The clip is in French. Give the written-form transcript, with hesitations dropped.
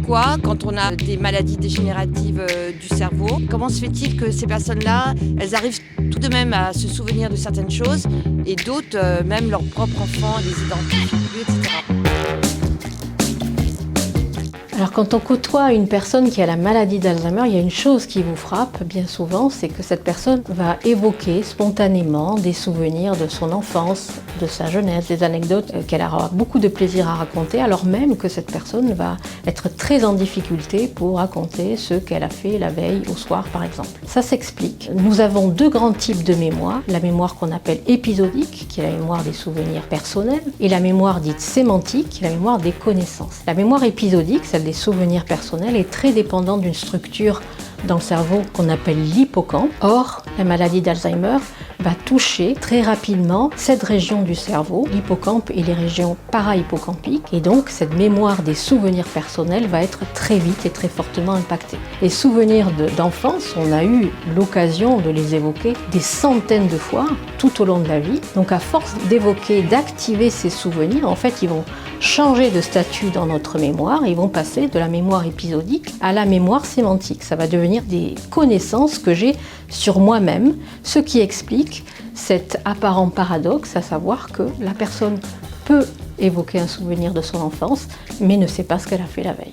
Pourquoi, quand on a des maladies dégénératives du cerveau, comment se fait-il que ces personnes-là, elles arrivent tout de même à se souvenir de certaines choses et d'autres, même leurs propres enfants, les identifient plus, etc. Alors quand on côtoie une personne qui a la maladie d'Alzheimer, il y a une chose qui vous frappe bien souvent, c'est que cette personne va évoquer spontanément des souvenirs de son enfance, de sa jeunesse, des anecdotes qu'elle aura beaucoup de plaisir à raconter, alors même que cette personne va être très en difficulté pour raconter ce qu'elle a fait la veille au soir par exemple. Ça s'explique. Nous avons deux grands types de mémoire, la mémoire qu'on appelle épisodique, qui est la mémoire des souvenirs personnels, et la mémoire dite sémantique, qui est la mémoire des connaissances. La mémoire épisodique, celle des souvenirs personnels, est très dépendante d'une structure dans le cerveau qu'on appelle l'hippocampe. Or, la maladie d'Alzheimer va toucher très rapidement cette région du cerveau, l'hippocampe et les régions para-hippocampiques, et donc cette mémoire des souvenirs personnels va être très vite et très fortement impactée. Les souvenirs d'enfance, on a eu l'occasion de les évoquer des centaines de fois tout au long de la vie, donc à force d'évoquer, d'activer ces souvenirs, en fait ils vont changer de statut dans notre mémoire et ils vont passer de la mémoire épisodique à la mémoire sémantique. Ça va devenir des connaissances que j'ai sur moi-même, ce qui explique cet apparent paradoxe, à savoir que la personne peut évoquer un souvenir de son enfance, mais ne sait pas ce qu'elle a fait la veille.